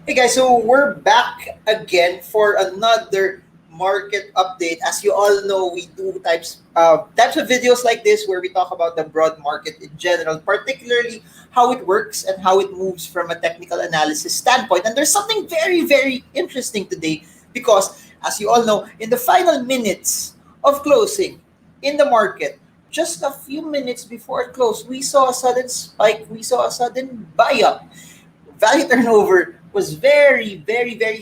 Hey guys, so we're back again for another market update. As you all know, we do types of videos like this where we talk about the broad market in general, particularly how it works and how it moves from a technical analysis standpoint. And there's something very interesting today because, as you all know, in the final minutes of closing in the market, just a few minutes before it closed, we saw a sudden spike. We saw a sudden buy up. Value turnover was very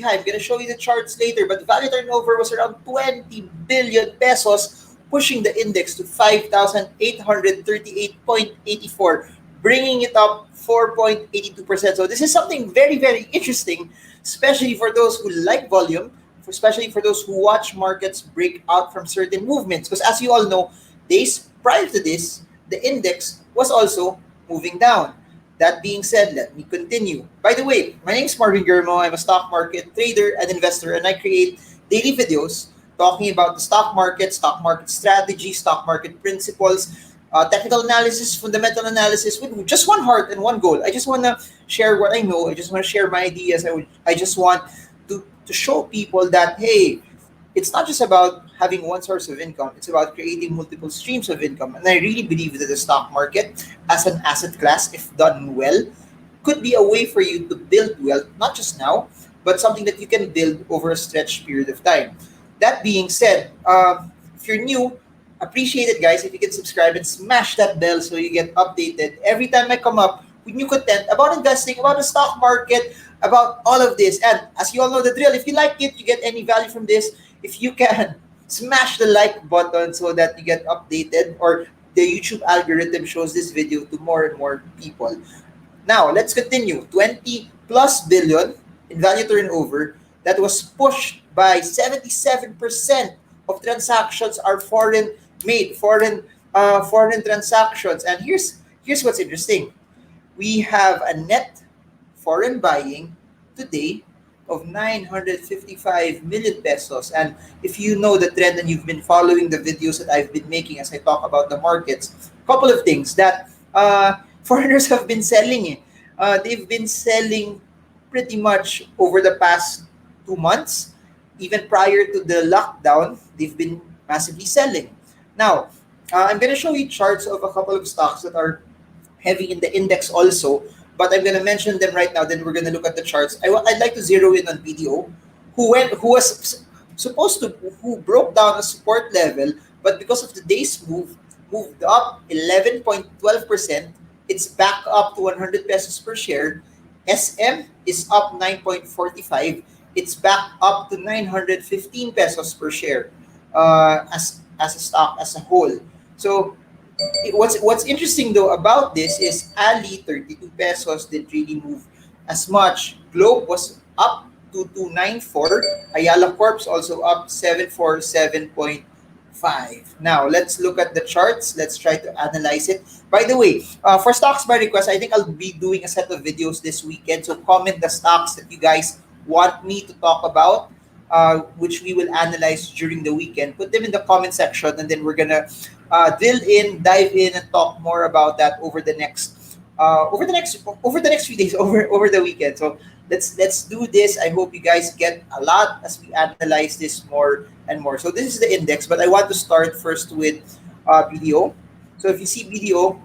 high. I'm gonna show you the charts later, but value turnover was around 20 billion pesos, pushing the index to 5,838.84, bringing it up 4.82%. So this is something very interesting, especially for those who like volume, especially for those who watch markets break out from certain movements. Because as you all know, days prior to this, the index was also moving down. That being said, let me continue. By the way, my name is Marvin Germo. I'm a stock market trader and investor, and I create daily videos talking about the stock market strategy, stock market principles, technical analysis, fundamental analysis with just one heart and one goal. I just want to share what I know. I just want to share my ideas. I just want to show people that, hey, it's not just about having one source of income. It's about creating multiple streams of income. And I really believe that the stock market, as an asset class, if done well, could be a way for you to build wealth, not just now, but something that you can build over a stretched period of time. That being said, if you're new, appreciate it, guys. If you can subscribe and smash that bell so you get updated every time I come up with new content about investing, about the stock market, about all of this. And as you all know the drill, if you like it, you get any value from this, if you can smash the like button so that you get updated or the YouTube algorithm shows this video to more and more people. Now, let's continue. 20 plus billion in value turnover that was pushed by 77% of transactions are foreign made, foreign transactions. And here's what's interesting. We have a net foreign buying today of 955 million pesos. And if you know the trend and you've been following the videos that I've been making as I talk about the markets, a couple of things that foreigners have been selling. They've been selling pretty much over the past 2 months. Even prior to the lockdown, they've been massively selling. Now, I'm going to show you charts of a couple of stocks that are heavy in the index also, but I'm gonna mention them right now. Then we're gonna look at the charts. I'd like to zero in on BDO, who broke down a support level, but because of today's moved up 11.12%. It's back up to 100 pesos per share. SM is up 9.45. It's back up to 915 pesos per share as a stock as a whole. So what's interesting though about this is Ali 32 pesos didn't really move as much. Globe was up to 294. Ayala Corp's also up 747.5. Now let's look at the charts. Let's try to analyze it. By the way, for stocks by request, I think I'll be doing a set of videos this weekend. So comment the stocks that you guys want me to talk about, which we will analyze during the weekend. Put them in the comment section, and then we're gonna dive in, and talk more about that over the next few days, over the weekend. So let's do this. I hope you guys get a lot as we analyze this more and more. So this is the index, but I want to start first with BDO. So if you see BDO,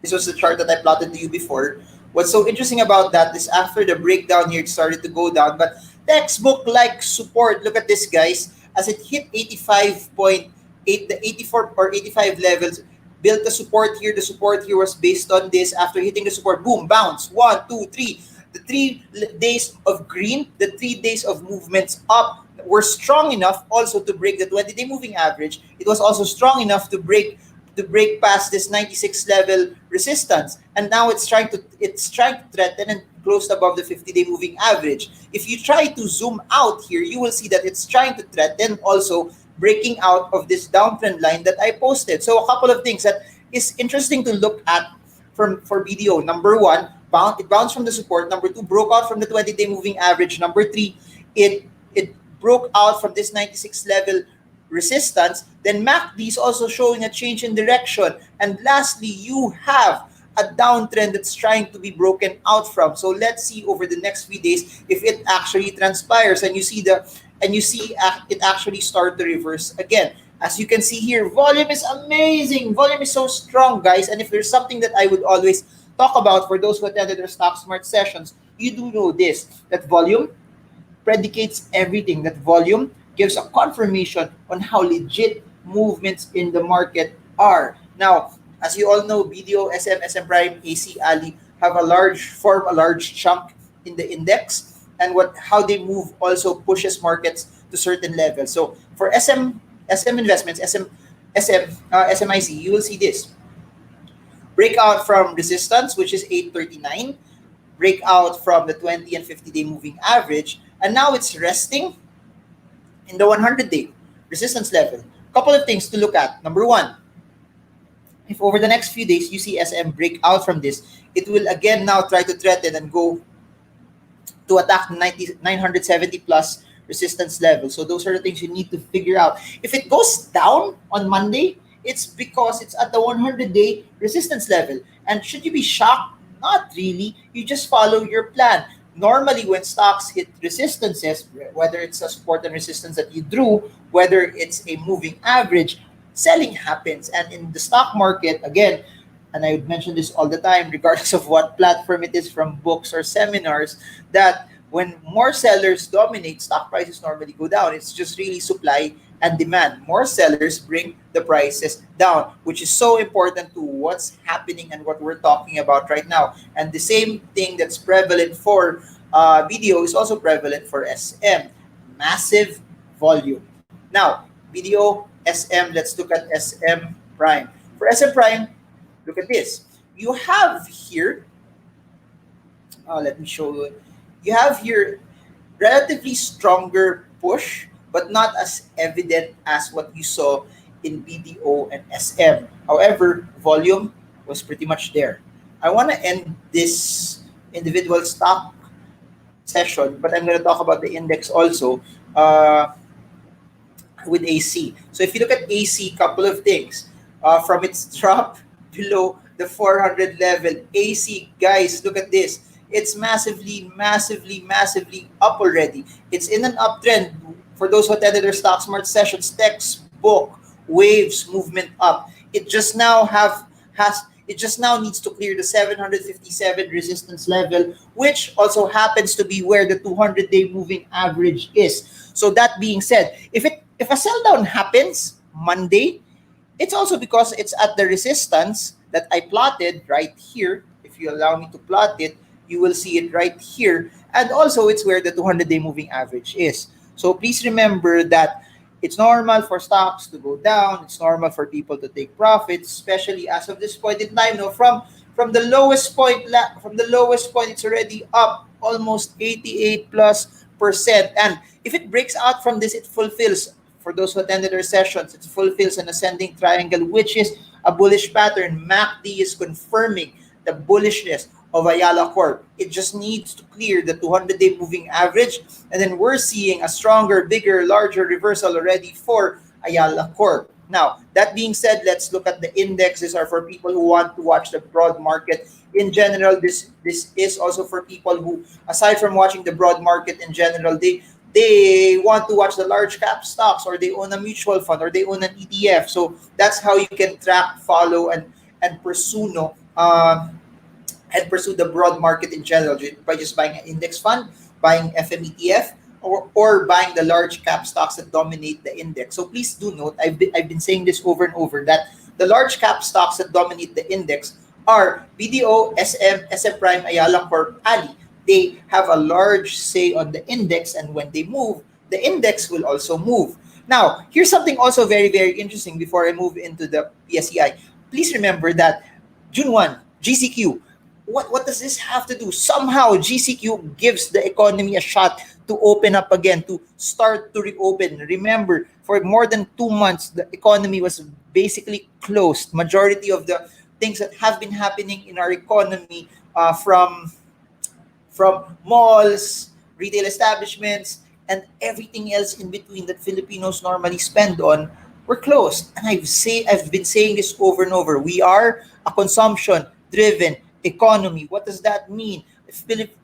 this was the chart that I plotted to you before. What's so interesting about that is after the breakdown here, it started to go down, but textbook like support. Look at this, guys, as it hit 85.8, the 84 or 85 levels, built the support here. The support here was based on this. After hitting the support, boom, bounce, 1, 2, 3. The 3 days of green, the 3 days of movements up were strong enough also to break the 20-day moving average. It was also strong enough to break past this 96 level resistance, and now it's trying to threaten and close above the 50-day moving average. If you try to zoom out here, you will see that it's trying to threaten also breaking out of this downtrend line that I posted. So a couple of things that is interesting to look at for BDO. Number one, it bounced from the support. Number two, broke out from the 20-day moving average. Number three, it broke out from this 96 level resistance. Then MACD is also showing a change in direction. And lastly, you have a downtrend that's trying to be broken out from. So let's see over the next few days if it actually transpires and you see it actually start to reverse again. As you can see here, volume is amazing. Volume is so strong, guys. And if there's something that I would always talk about for those who attended our Stock Smart sessions, you do know this, that volume predicates everything. That volume gives a confirmation on how legit movements in the market are. Now, as you all know, BDO, SM Prime, AC, Ali form a large chunk in the index, and how they move also pushes markets to certain levels. So for SM investments, SMIC, you will see this breakout from resistance, which is 839, breakout from the 20 and 50-day moving average, and now it's resting in the 100-day resistance level. Couple of things to look at. Number one, if over the next few days you see SM break out from this, it will again now try to threaten and go to attack 970 plus resistance level. So those are the things you need to figure out. If it goes down on Monday, it's because it's at the 100-day resistance level. And should you be shocked? Not really. You just follow your plan. Normally, when stocks hit resistances, whether it's a support and resistance that you drew, whether it's a moving average, selling happens. And in the stock market, again, and I would mention this all the time, regardless of what platform it is, from books or seminars, that when more sellers dominate, stock prices normally go down. It's just really supply and demand. More sellers bring the prices down, which is so important to what's happening and what we're talking about right now. And the same thing that's prevalent for BDO is also prevalent for SM. Massive volume. Now, BDO, SM, let's look at SM Prime. For SM Prime, look at this. You have here, let me show you. You have here relatively stronger push, but not as evident as what you saw in BDO and SM. However, volume was pretty much there. I want to end this individual stock session, but I'm going to talk about the index also with AC. So if you look at AC, couple of things. From its drop below the 400 level, AC, guys, look at this. It's massively up already. It's in an uptrend. For those who attended their Stock Smart sessions, textbook waves movement up. It just now needs to clear the 757 resistance level, which also happens to be where the 200-day moving average is. So that being said, if a sell down happens Monday, it's also because it's at the resistance that I plotted right here. If you allow me to plot it, you will see it right here. And also it's where the 200-day moving average is. So please remember that it's normal for stocks to go down. It's normal for people to take profits, especially as of this point in time. No, from the lowest point, it's already up almost 88+%. And if it breaks out from this, it fulfills, for those who attended our sessions, it fulfills an ascending triangle, which is a bullish pattern. MACD is confirming the bullishness of Ayala Corp. It just needs to clear the 200-day moving average, and then we're seeing a stronger, bigger, larger reversal already for Ayala Corp. Now, that being said, let's look at the index. These are for people who want to watch the broad market in general. This is also for people who, aside from watching the broad market in general, they want to watch the large cap stocks, or they own a mutual fund, or they own an ETF. So that's how you can track, follow, and pursue the broad market in general by just buying an index fund, buying FMETF, or buying the large cap stocks that dominate the index. So please do note, I've been saying this over and over, that the large cap stocks that dominate the index are BDO, SM Prime, Ayala Corp, Ali. They have a large say on the index, and when they move, the index will also move. Now, here's something also very, very interesting before I move into the PSEI. Please remember that June 1, GCQ, what does this have to do? Somehow, GCQ gives the economy a shot to open up again, to start to reopen. Remember, for more than 2 months, the economy was basically closed. Majority of the things that have been happening in our economy, from malls, retail establishments, and everything else in between that Filipinos normally spend on, were closed. And I've been saying this over and over. We are a consumption driven economy. What does that mean?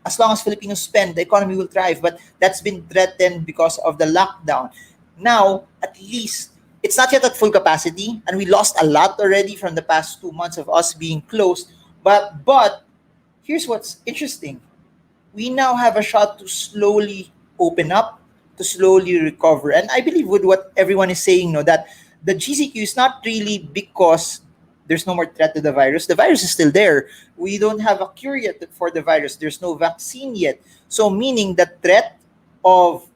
As long as Filipinos spend, the economy will thrive. But that's been threatened because of the lockdown. Now, at least, it's not yet at full capacity, and we lost a lot already from the past 2 months of us being closed. But here's what's interesting: we now have a shot to slowly open up, to slowly recover. And I believe with what everyone is saying, no, that the GCQ is not really because there's no more threat to the virus. The virus is still there. We don't have a cure yet for the virus. There's no vaccine yet. So meaning the threat of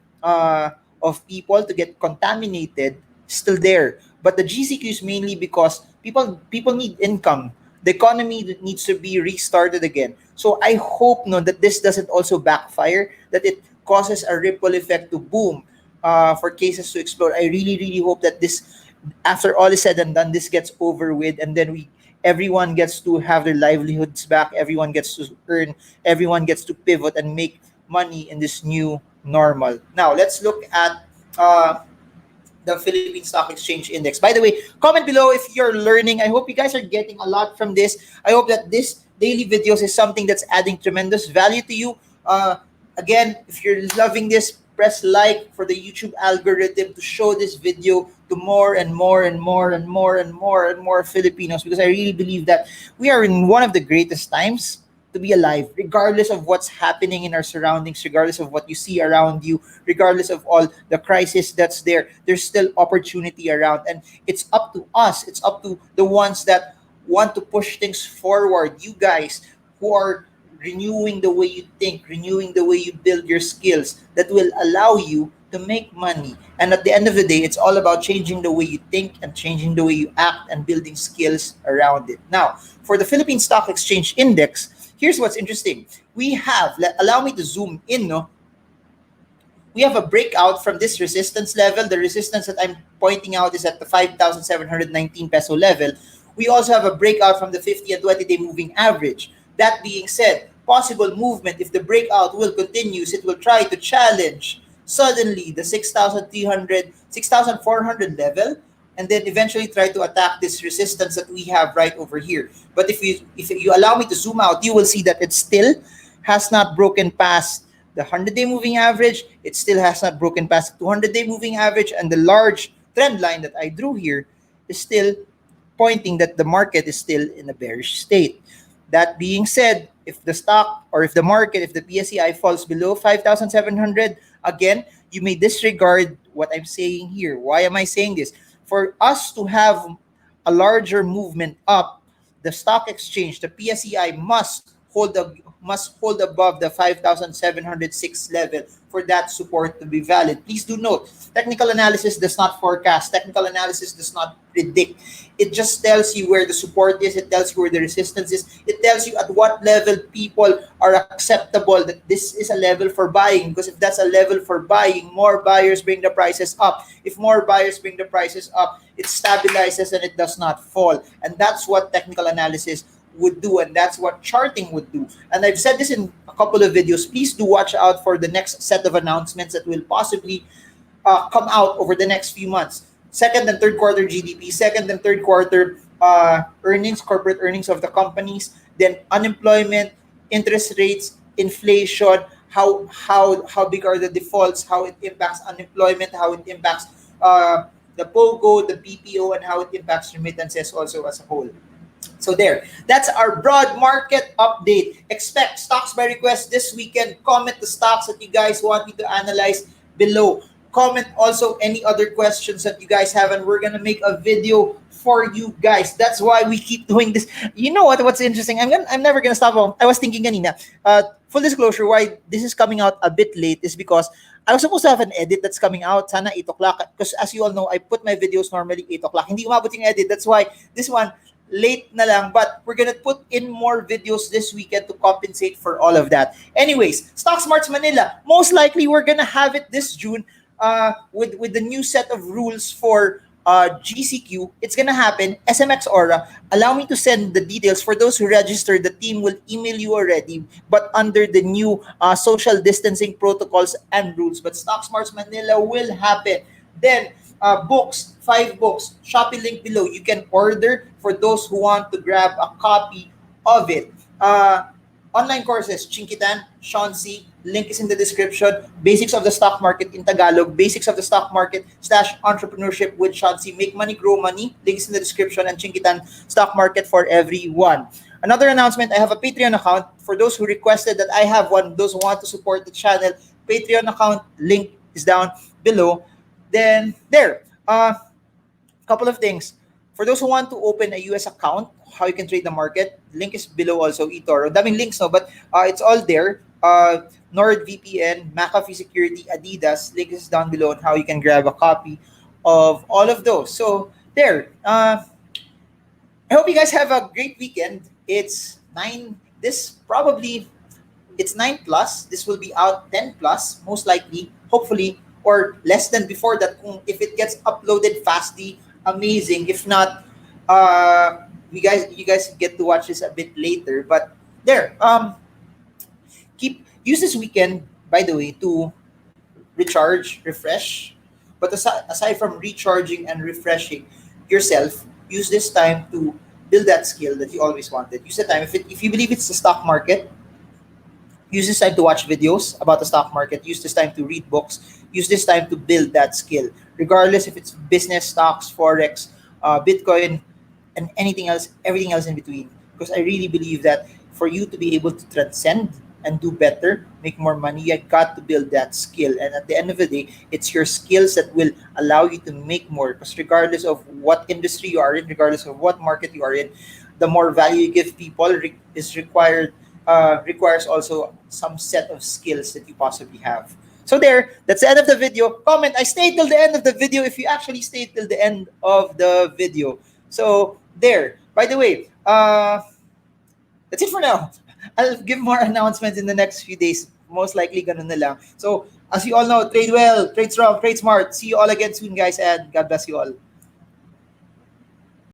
of people to get contaminated is still there. But the GCQ is mainly because people need income. The economy needs to be restarted again. So I hope, no, that this doesn't also backfire, that it causes a ripple effect to boom, for cases to explode. I really, really hope that this, after all is said and done, this gets over with, and then everyone gets to have their livelihoods back, everyone gets to earn, everyone gets to pivot and make money in this new normal. Now, let's look at the Philippine Stock Exchange Index. By the way, comment below if you're learning. I hope you guys are getting a lot from this. I hope that this daily videos is something that's adding tremendous value to you. Again, if you're loving this, press like for the YouTube algorithm to show this video to more and more and more and more and more and more Filipinos, because I really believe that we are in one of the greatest times to be alive, regardless of what's happening in our surroundings, regardless of what you see around you, regardless of all the crisis that's there. There's still opportunity around, and it's up to us. It's up to the ones that want to push things forward. You guys who are renewing the way you think, renewing the way you build your skills, that will allow you to make money. And at the end of the day, it's all about changing the way you think and changing the way you act and building skills around it. Now, for the Philippine Stock Exchange Index, here's what's interesting. We have, allow me to zoom in, no? We have a breakout from this resistance level. The resistance that I'm pointing out is at the 5,719 peso level. We also have a breakout from the 50 and 20-day moving average. That being said, possible movement, if the breakout will continue, it will try to challenge suddenly the 6,300, 6,400 level, and then eventually try to attack this resistance that we have right over here. But if you allow me to zoom out, you will see that it still has not broken past the 100-day moving average. It still has not broken past the 200-day moving average, and the large trend line that I drew here is still pointing that the market is still in a bearish state. That being said, if the stock or if the market, if the PSEI falls below 5,700, again, you may disregard what I'm saying here. Why am I saying this? For us to have a larger movement up, the stock exchange, the PSEI must hold above the 5,706 level for that support to be valid. Please do note, technical analysis does not forecast. Technical analysis does not predict. It just tells you where the support is. It tells you where the resistance is. It tells you at what level people are acceptable, that this is a level for buying. Because if that's a level for buying, more buyers bring the prices up. If more buyers bring the prices up, it stabilizes and it does not fall. And that's what technical analysis would do, and that's what charting would do. And I've said this in a couple of videos. Please do watch out for the next set of announcements that will possibly come out over the next few months. Second and third quarter GDP, second and third quarter earnings, corporate earnings of the companies, then unemployment, interest rates, inflation, how big are the defaults, how it impacts unemployment, how it impacts the POGO, the BPO, and how it impacts remittances also as a whole. So that's our broad market update. Expect stocks by request this weekend. Comment the stocks that you guys want me to analyze below. Comment also any other questions that you guys have, and we're gonna make a video for you guys. That's why we keep doing this. You know what? What's interesting? I'm never gonna stop. I was thinking kanina. Full disclosure, why this is coming out a bit late is because I was supposed to have an edit that's coming out sana 8 o'clock. Because as you all know, I put my videos normally 8 o'clock. Hindi umabot yung edit. That's why this one late na lang, but we're gonna put in more videos this weekend to compensate for all of that. Anyways, Stock Smarts Manila, most likely we're gonna have it this June with the new set of rules for GCQ. It's gonna happen. SMX Aura, allow me to send the details. For those who registered, the team will email you already, but under the new social distancing protocols and rules. But Stock Smarts Manila will happen. Then books, 5 books, Shopee link below. You can order for those who want to grab a copy of it. Online courses, Chinkee Tan, Sean Si, link is in the description. Basics of the stock market in Tagalog, basics of the stock market / entrepreneurship with Sean Si. Make money, grow money. Link is in the description, and Chinkee Tan stock market for everyone. Another announcement, I have a Patreon account. For those who requested that I have one, those who want to support the channel, Patreon account link is down below. Then there, couple of things. For those who want to open a US account, how you can trade the market, link is below also, eToro. Daming links, no? But it's all there. NordVPN, McAfee Security, Adidas, link is down below on how you can grab a copy of all of those. So there. I hope you guys have a great weekend. It's 9, this probably, it's 9 plus. This will be out 10 plus, most likely, hopefully, or less than before that. If it gets uploaded fastly, amazing. If not, you guys get to watch this a bit later. But there, use this weekend, by the way, to recharge, refresh. But aside from recharging and refreshing yourself, use this time to build that skill that you always wanted. Use the time. If you believe it's the stock market, use this time to watch videos about the stock market. Use this time to read books. Use this time to build that skill. Regardless if it's business, stocks, forex, Bitcoin, and anything else, everything else in between. Because I really believe that for you to be able to transcend and do better, make more money, you got to build that skill. And at the end of the day, it's your skills that will allow you to make more. Because regardless of what industry you are in, regardless of what market you are in, the more value you give people is required, requires also some set of skills that you possibly have. So there, that's the end of the video. Comment, I stayed till the end of the video if you actually stayed till the end of the video. So there. By the way, that's it for now. I'll give more announcements in the next few days. Most likely, ganun na lang. So, as you all know, trade well, trade strong, trade smart. See you all again soon, guys, and God bless you all.